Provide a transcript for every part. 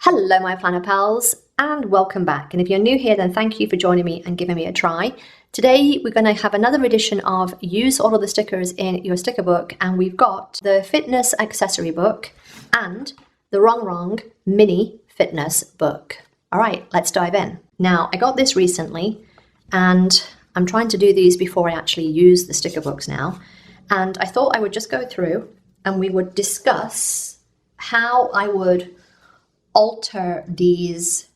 Hello my planner pals and welcome back, and if you're new here then thank you for joining me and giving me a try. Today we're going to have another edition of Use All of the Stickers in Your Sticker Book, and we've got the Fitness Accessory Book and the Rong Rong Mini Fitness Book. Alright, let's dive in. Now I got this recently and I'm trying to do these before I actually use the sticker books now, and I thought I would just go through and we would discuss how I would alter these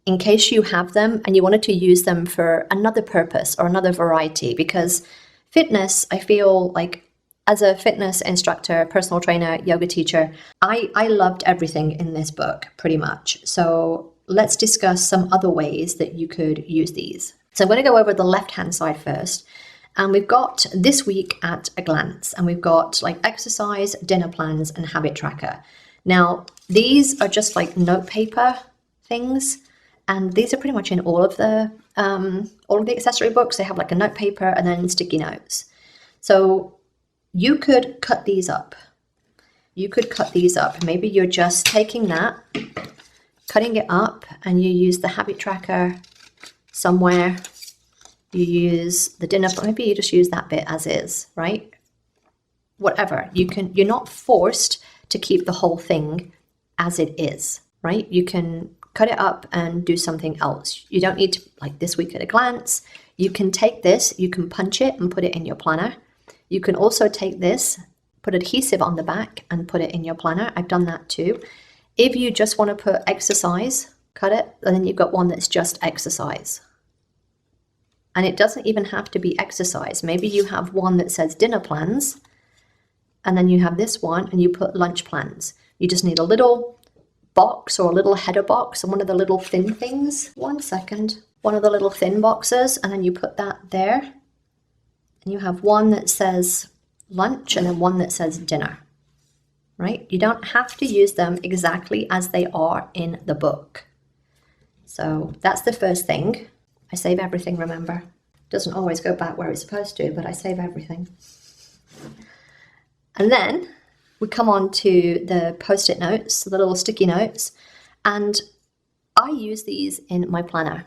in case you have them and you wanted to use them for another purpose or another variety. Because fitness, I feel like as a fitness instructor, personal trainer, yoga teacher, I loved everything in this book pretty much. So let's discuss some other ways that you could use these. So I'm going to go over the left hand side first. And we've got this week at a glance, and we've got like exercise, dinner plans, and habit tracker. Now, these are just like note paper things, and these are pretty much in all of the accessory books. They have like a note paper and then sticky notes. So you could cut these up. You could cut these up. Maybe you're just taking that, cutting it up, and you use the habit tracker somewhere. You use the dinner, maybe you just use that bit as is, right? Whatever. You're not forced to keep the whole thing as it is, right? You can cut it up and do something else. You don't need to, like this week at a glance. You can take this, you can punch it and put it in your planner. You can also take this, put adhesive on the back and put it in your planner. I've done that too. If you just want to put exercise, cut it, and then you've got one that's just exercise. And it doesn't even have to be exercise. Maybe you have one that says dinner plans, and then you have this one and you put lunch plans. You just need a little box or a little header box and one of the little thin things. One of the little thin boxes, and then you put that there. And you have one that says lunch and then one that says dinner, right? You don't have to use them exactly as they are in the book. So that's the first thing. I save everything, remember. Doesn't always go back where it's supposed to, but I save everything. And then we come on to the post-it notes, the little sticky notes, and I use these in my planner.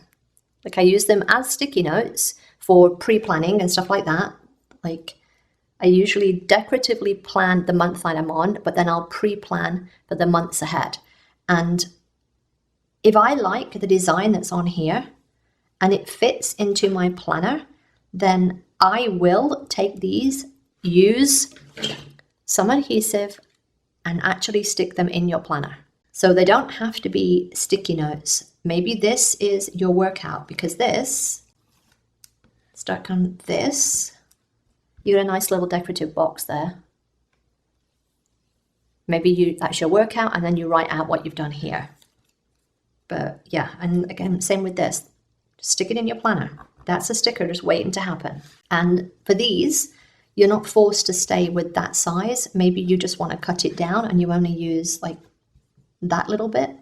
Like I use them as sticky notes for pre-planning and stuff like that. Like I usually decoratively plan the month that I'm on, but then I'll pre-plan for the months ahead. And if I like the design that's on here and it fits into my planner, then I will take these, use some adhesive, and actually stick them in your planner. So they don't have to be sticky notes. Maybe this is your workout, because this, start on this, you get a nice little decorative box there. Maybe that's your workout and then you write out what you've done here. But yeah, and again, same with this. Just stick it in your planner. That's a sticker just waiting to happen. And for these, you're not forced to stay with that size. Maybe you just want to cut it down and you only use like that little bit.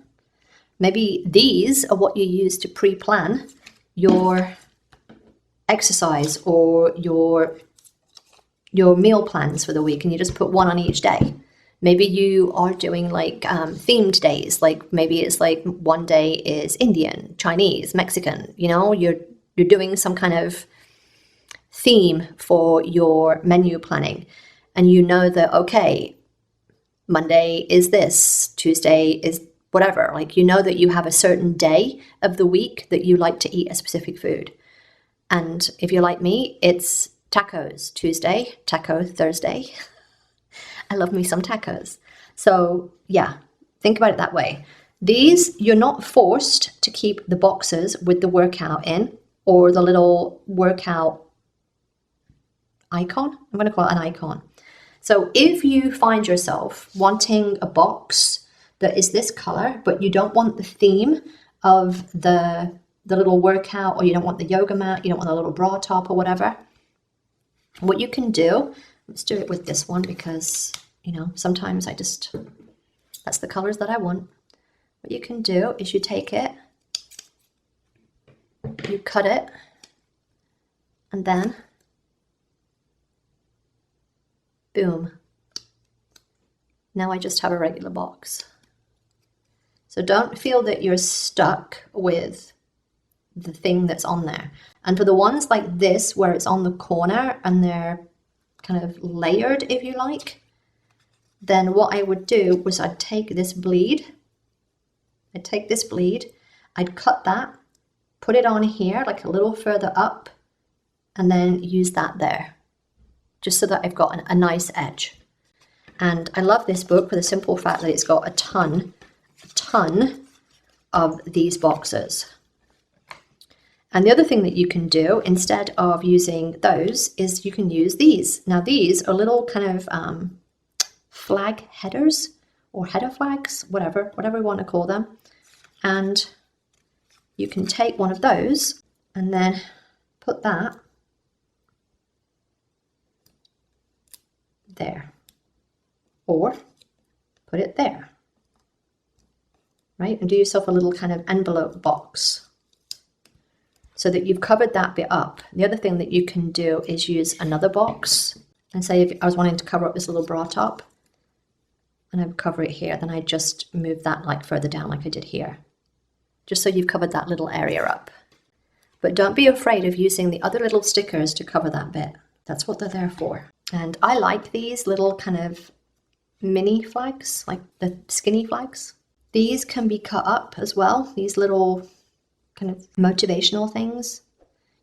Maybe these are what you use to pre-plan your exercise or your meal plans for the week, and you just put one on each day. Maybe you are doing like themed days, like maybe it's like one day is Indian, Chinese, Mexican, you know, you're doing some kind of theme for your menu planning, and you know that, okay, Monday is this, Tuesday is whatever, like you know that you have a certain day of the week that you like to eat a specific food. And if you're like me, it's tacos Tuesday, taco Thursday. I love me some tacos. So yeah, think about it that way. These, you're not forced to keep the boxes with the workout in or the little workout icon. I'm going to call it an icon. So if you find yourself wanting a box that is this color, but you don't want the theme of the little workout, or you don't want the yoga mat, you don't want the little bra top or whatever, what you can do, let's do it with this one because, you know, sometimes that's the colors that I want. What you can do is you take it, you cut it, and then boom. Now I just have a regular box. So don't feel that you're stuck with the thing that's on there. And for the ones like this, where it's on the corner and they're kind of layered, if you like, then what I would do was I'd take this bleed, I'd cut that, put it on here, like a little further up, and then use that there, just so that I've got a nice edge. And I love this book for the simple fact that it's got a ton of these boxes. And the other thing that you can do instead of using those is you can use these. Now these are little kind of flag headers or header flags, whatever we want to call them. And you can take one of those and then put that there, or put it there, right? And do yourself a little kind of envelope box so that you've covered that bit up. The other thing that you can do is use another box, and say if I was wanting to cover up this little bra top and I would cover it here, then I just move that like further down like I did here, just so you've covered that little area up. But don't be afraid of using the other little stickers to cover that bit. That's what they're there for. And I like these little kind of mini flags, like the skinny flags. These can be cut up as well, these little kind of motivational things.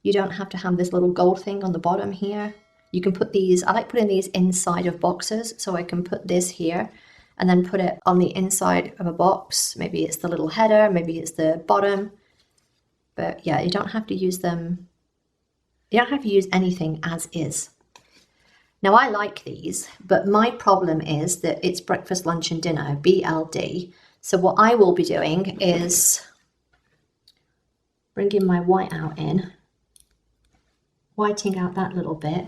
You don't have to have this little gold thing on the bottom here. You can put these, I like putting these inside of boxes, so I can put this here and then put it on the inside of a box. Maybe it's the little header, maybe it's the bottom. But yeah, you don't have to use them. You don't have to use anything as is. Now I like these, but my problem is that it's breakfast, lunch and dinner, BLD. So what I will be doing is bringing my white out in, whiting out that little bit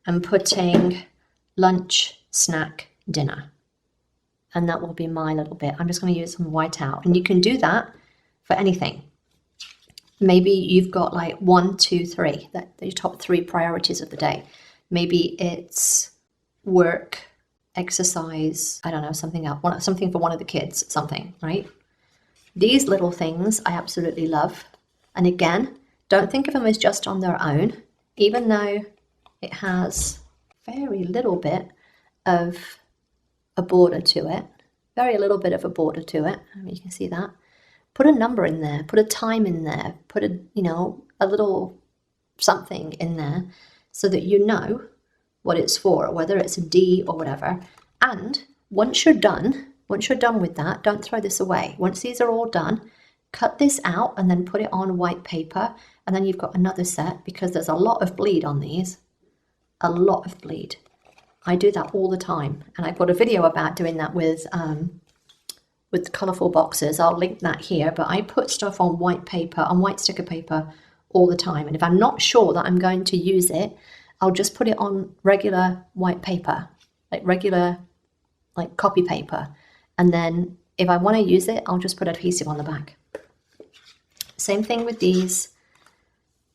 and putting lunch, snack, dinner. And that will be my little bit. I'm just going to use some white out. And you can do that for anything. Maybe you've got like 1, 2, 3, that your top 3 priorities of the day. Maybe it's work, exercise, I don't know, something else, something for one of the kids, something, right? These little things I absolutely love. And again, don't think of them as just on their own, even though it has very little bit of a border to it, very little bit of a border to it. I mean, you can see that. Put a number in there, put a time in there, put a, a little something in there so that you know what it's for, whether it's a D or whatever. And once you're done with that, don't throw this away. Once these are all done, cut this out and then put it on white paper, and then you've got another set, because there's a lot of bleed on these, a lot of bleed. I do that all the time, and I've got a video about doing that with colourful boxes. I'll link that here, but I put stuff on white paper, on white sticker paper all the time, and if I'm not sure that I'm going to use it, I'll just put it on regular white paper, like regular copy paper, and then if I want to use it, I'll just put adhesive on the back. Same thing with these.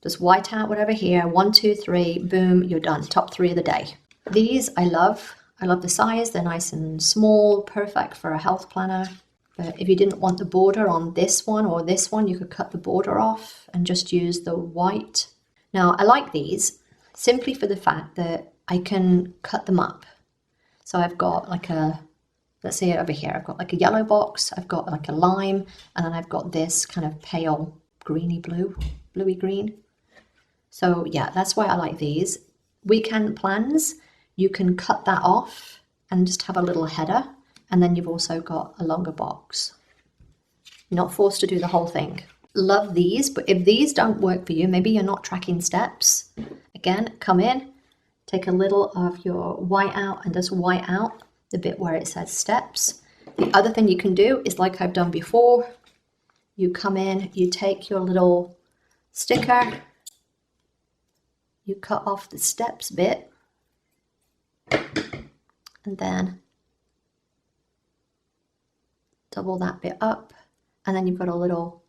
Just white out whatever here, 1, 2, 3, boom, you're done. Top 3 of the day. These I love. I love the size. They're nice and small, perfect for a health planner. But if you didn't want the border on this one or this one, you could cut the border off and just use the white. Now, I like these simply for the fact that I can cut them up. So I've got like a, let's say over here, I've got like a yellow box, I've got like a lime, and then I've got this kind of pale greeny blue, bluey green. So yeah, that's why I like these. Weekend plans, you can cut that off and just have a little header, and then you've also got a longer box. You're not forced to do the whole thing. Love these, but if these don't work for you, maybe you're not tracking steps. Again, come in, take a little of your white out and just white out the bit where it says steps. The other thing you can do is like I've done before, you come in, you take your little sticker, you cut off the steps bit, and then double that bit up, and then you've got a little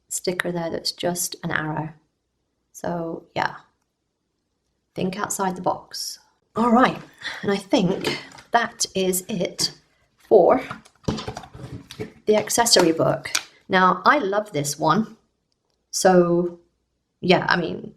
sticker there that's just an arrow. So yeah, think outside the box. All right, and I think that is it for the accessory book. Now, I love this one. So yeah, I mean,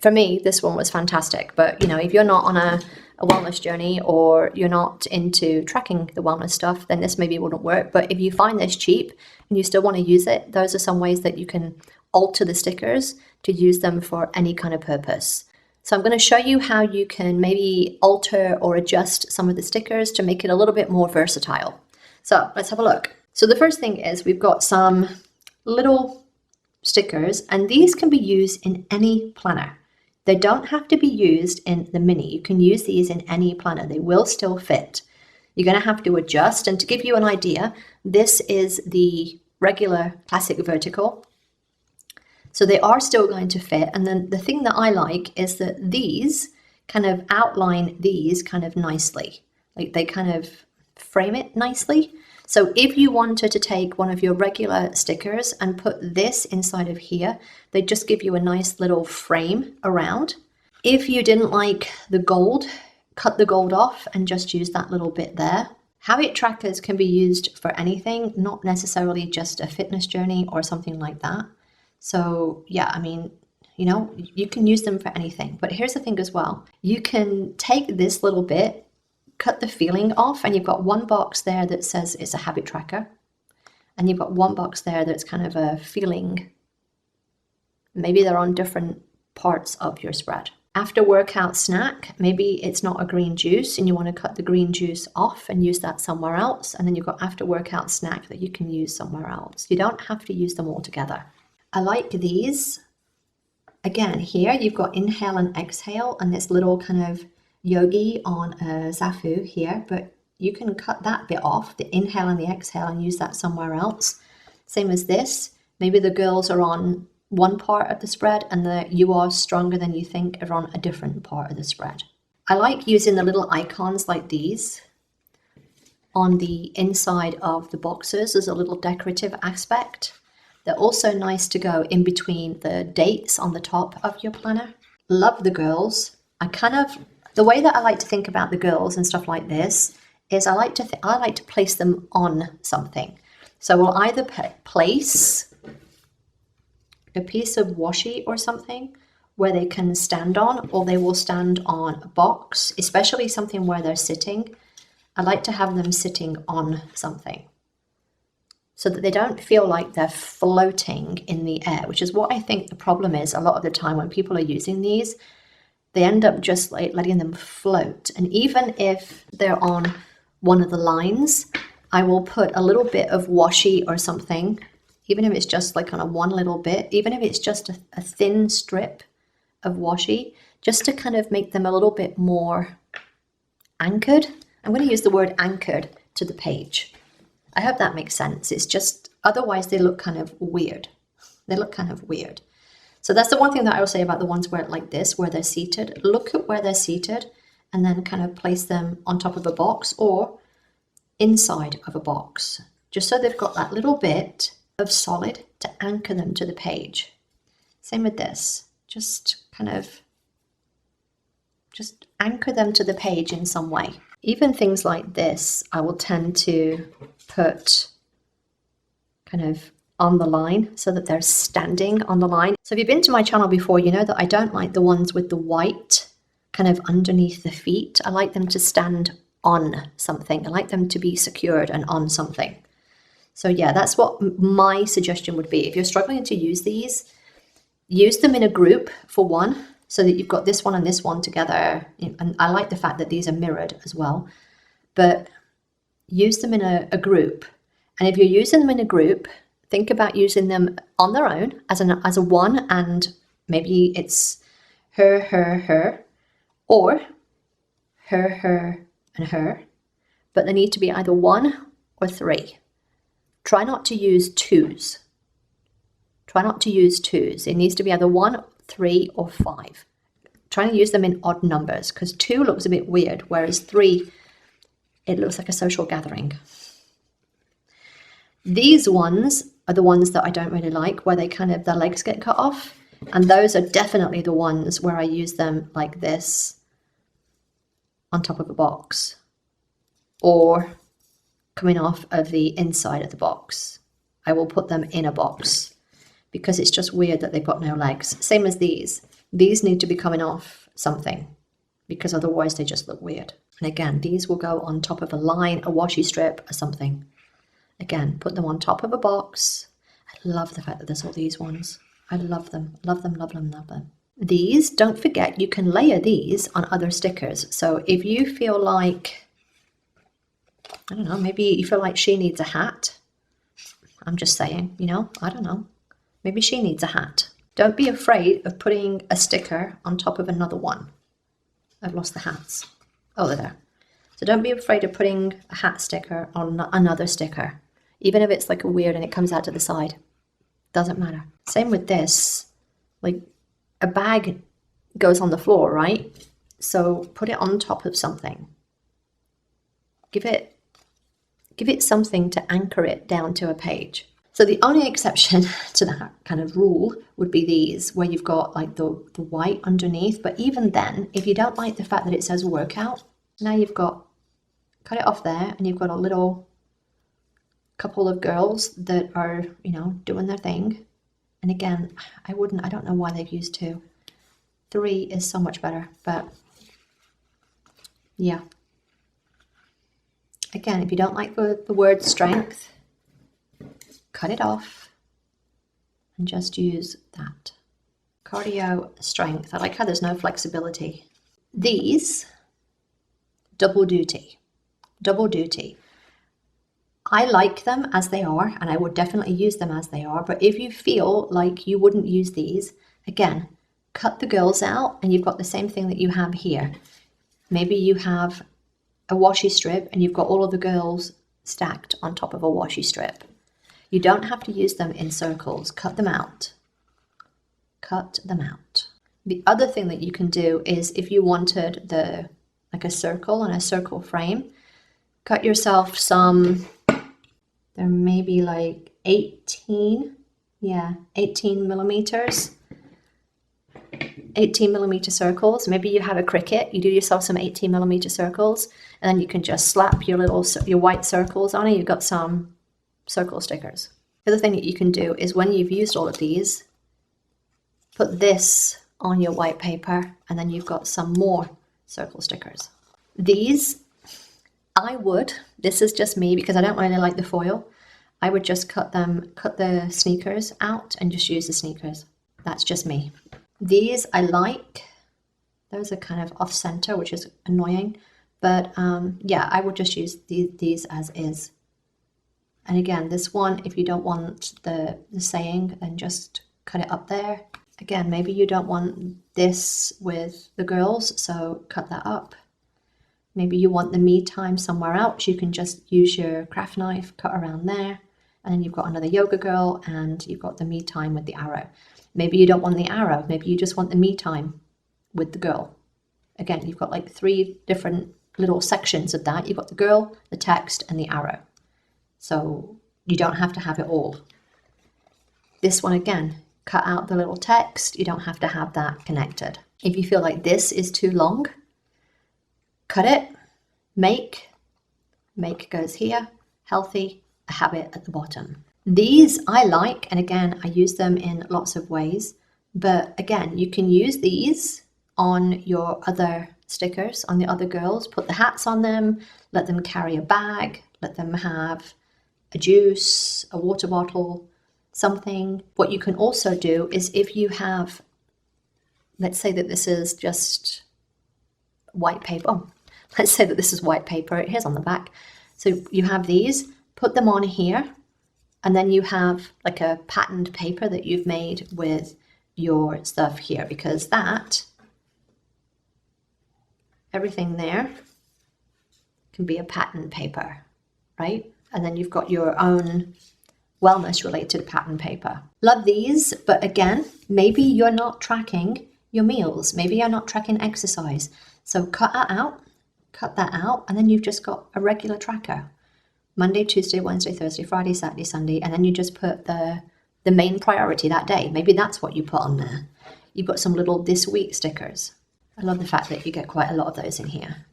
for me, this one was fantastic. But, you know, if you're not on a wellness journey or you're not into tracking the wellness stuff, then this maybe wouldn't work. But if you find this cheap and you still want to use it, those are some ways that you can alter the stickers to use them for any kind of purpose. So I'm going to show you how you can maybe alter or adjust some of the stickers to make it a little bit more versatile. So let's have a look. So the first thing is we've got some little stickers, and these can be used in any planner. They don't have to be used in the mini. You can use these in any planner. They will still fit. You're going to have to adjust. And to give you an idea, this is the regular classic vertical. So they are still going to fit. And then the thing that I like is that these kind of outline these kind of nicely. Like they kind of frame it nicely. So if you wanted to take one of your regular stickers and put this inside of here, they just give you a nice little frame around. If you didn't like the gold, cut the gold off and just use that little bit there. Habit trackers can be used for anything, not necessarily just a fitness journey or something like that. So yeah, I mean, you know, you can use them for anything. But here's the thing as well. You can take this little bit, cut the feeling off, and you've got one box there that says it's a habit tracker. And you've got one box there that's kind of a feeling. Maybe they're on different parts of your spread. After workout snack, maybe it's not a green juice and you want to cut the green juice off and use that somewhere else. And then you've got after workout snack that you can use somewhere else. You don't have to use them all together. I like these. Again, here you've got inhale and exhale and this little kind of yogi on a zafu here, but you can cut that bit off, the inhale and the exhale, and use that somewhere else. Same as this. Maybe the girls are on one part of the spread and the you are stronger than you think are on a different part of the spread. I like using the little icons like these on the inside of the boxes as a little decorative aspect. They're also nice to go in between the dates on the top of your planner. Love the girls. The way that I like to think about the girls and stuff like this is I like to place them on something. So we'll either place a piece of washi or something where they can stand on, or they will stand on a box, especially something where they're sitting. I like to have them sitting on something so that they don't feel like they're floating in the air, which is what I think the problem is a lot of the time when people are using these. They end up just like letting them float. And even if they're on one of the lines, I will put a little bit of washi or something, even if it's just like on a one little bit, even if it's just a thin strip of washi, just to kind of make them a little bit more anchored. I'm going to use the word anchored to the page. I hope that makes sense. It's just, otherwise they look kind of weird. They look kind of weird. So that's the one thing that I will say about the ones where like this, where they're seated. Look at where they're seated and then kind of place them on top of a box or inside of a box, just so they've got that little bit of solid to anchor them to the page. Same with this, just anchor them to the page in some way. Even things like this, I will tend to put kind of on the line so that they're standing on the line. So if you've been to my channel before, you know that I don't like the ones with the white kind of underneath the feet. I like them to stand on something. I like them to be secured and on something. So yeah, that's what my suggestion would be. If you're struggling to use these, use them in a group for one, so that you've got this one and this one together. And I like the fact that these are mirrored as well, but use them in a group. And if you're using them in a group, think about using them on their own as a one, and maybe it's her, or her, and her, but they need to be either one or three. Try not to use twos. Try not to use twos. It needs to be either 1, 3, or 5. Try to use them in odd numbers, because 2 looks a bit weird, whereas 3, it looks like a social gathering. These ones are the ones that I don't really like, where they kind of, their legs get cut off. And those are definitely the ones where I use them like this on top of a box, or coming off of the inside of the box. I will put them in a box because it's just weird that they've got no legs. Same as these. These need to be coming off something because otherwise they just look weird. And again, these will go on top of a line, a washi strip or something. Again, put them on top of a box. I love the fact that there's all these ones. I love them, love them, love them, love them. These, don't forget, you can layer these on other stickers. So if you feel like, I don't know, maybe you feel like she needs a hat. I'm just saying, you know, I don't know. Maybe she needs a hat. Don't be afraid of putting a sticker on top of another one. I've lost the hats. Oh, they're there. So don't be afraid of putting a hat sticker on another sticker. Even if it's like a weird and it comes out to the side. Doesn't matter. Same with this. Like a bag goes on the floor, right? So put it on top of something. Give it something to anchor it down to a page. So the only exception to that kind of rule would be these, where you've got like the white underneath. But even then, if you don't like the fact that it says workout, now you've got, cut it off there, and you've got a little couple of girls that are, you know, doing their thing. And again, I don't know why they've used 2. 3 is so much better, but yeah. Again, if you don't like the word strength, cut it off and just use that. Cardio, strength. I like how there's no flexibility. These, double duty. Double duty. I like them as they are, and I would definitely use them as they are. But if you feel like you wouldn't use these, again, cut the girls out and you've got the same thing that you have here. Maybe you have a washi strip and you've got all of the girls stacked on top of a washi strip. You don't have to use them in circles. Cut them out. Cut them out. The other thing that you can do is if you wanted like a circle and a circle frame, cut yourself some, there may be like 18 millimeters. 18 millimeter circles. Maybe you have a Cricut, you do yourself some 18 millimeter circles, and then you can just slap your white circles on it. You've got some circle stickers. The other thing that you can do is when you've used all of these, put this on your white paper, and then you've got some more circle stickers. These, this is just me because I don't really like the foil. I would just cut the sneakers out and just use the sneakers. That's just me. These I like. Those are kind of off center, which is annoying. But yeah, I would just use these as is. And again, this one, if you don't want the saying, then just cut it up there. Again, maybe you don't want this with the girls, so cut that up. Maybe you want the me time somewhere else. You can just use your craft knife, cut around there. And then you've got another yoga girl and you've got the me time with the arrow. Maybe you don't want the arrow. Maybe you just want the me time with the girl. Again, you've got like 3 different little sections of that. You've got the girl, the text, and the arrow. So you don't have to have it all. This one, again, cut out the little text. You don't have to have that connected. If you feel like this is too long, cut it. Make goes here. Healthy, a habit at the bottom. These I like, and again, I use them in lots of ways. But again, you can use these on your other stickers, on the other girls. Put the hats on them, let them carry a bag, let them have a juice, a water bottle, something. What you can also do is if you have, let's say that this is just white paper. Oh, let's say that this is white paper. Here's on the back. So you have these, put them on here. And then you have like a patterned paper that you've made with your stuff here, because that, everything there can be a patterned paper, right? And then you've got your own wellness related pattern paper. Love these, but again, maybe you're not tracking your meals. Maybe you're not tracking exercise. So cut that out, and then you've just got a regular tracker. Monday, Tuesday, Wednesday, Thursday, Friday, Saturday, Sunday, and then you just put the main priority that day. Maybe that's what you put on there. You've got some little this week stickers. I love the fact that you get quite a lot of those in here.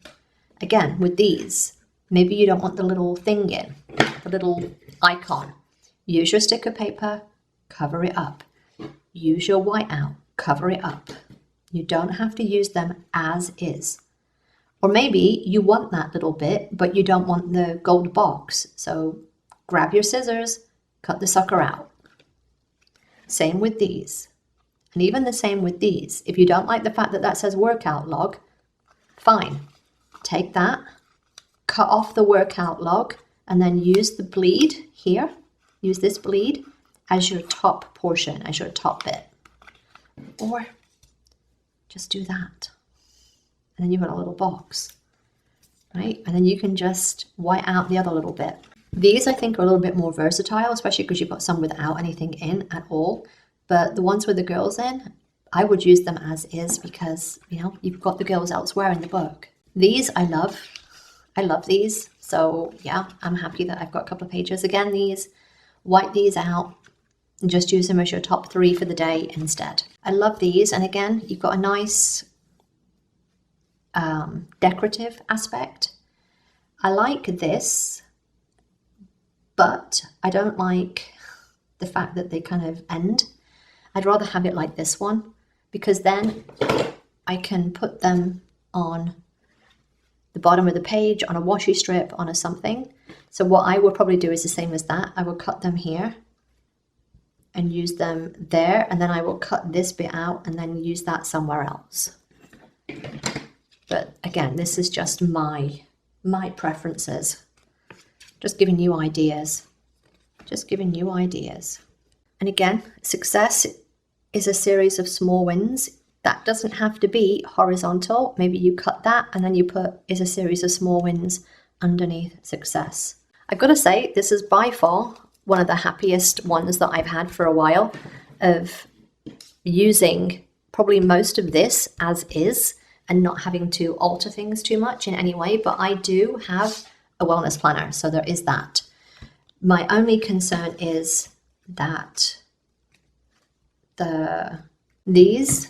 Again, with these, Maybe you don't want the little thing in, the little icon. Use your sticker paper, cover it up. Use your whiteout, cover it up. You don't have to use them as is. Or maybe you want that little bit, but you don't want the gold box. So grab your scissors, cut the sucker out. Same with these. And even the same with these. If you don't like the fact that that says workout log, fine. Take that, cut off the workout log, and then use the bleed here. Use this bleed as your top portion, as your top bit. Or just do that. And then you've got a little box, right? And then you can just white out the other little bit. These I think are a little bit more versatile, especially because you've got some without anything in at all. But the ones with the girls in, I would use them as is because, you know, you've got the girls elsewhere in the book. These I love. I love these. So yeah, I'm happy that I've got a couple of pages. Again, these, white these out and just use them as your top 3 for the day instead. I love these. And again, you've got a nice decorative aspect. I like this, but I don't like the fact that they kind of end. I'd rather have it like this one because then I can put them on the bottom of the page, on a washi strip, on a something. So what I would probably do is the same as that. I will cut them here and use them there, and then I will cut this bit out and then use that somewhere else. But again, this is just my preferences. Just giving you ideas. Just giving you ideas. And again, success is a series of small wins. That doesn't have to be horizontal. Maybe you cut that and then you put is a series of small wins underneath success. I've got to say, this is by far one of the happiest ones that I've had for a while, of using probably most of this as is and not having to alter things too much in any way. But I do have a wellness planner, so there is that. My only concern is that these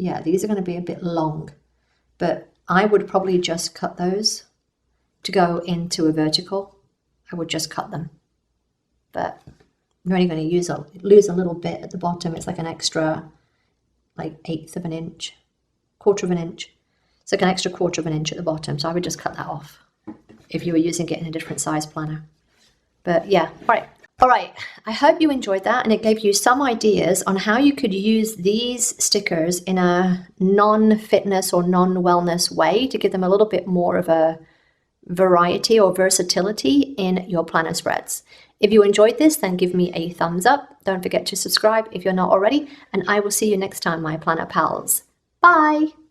are going to be a bit long, but I would probably just cut those to go into a vertical. I would just cut them, but you're only going to lose a little bit at the bottom. It's like an extra, like 1/8 of an inch, 1/4 of an inch. It's like an extra 1/4 of an inch at the bottom. So I would just cut that off if you were using it in a different size planner. But yeah, all right. I hope you enjoyed that and it gave you some ideas on how you could use these stickers in a non-fitness or non-wellness way to give them a little bit more of a variety or versatility in your planner spreads. If you enjoyed this, then give me a thumbs up. Don't forget to subscribe if you're not already, and I will see you next time, my planner pals. Bye!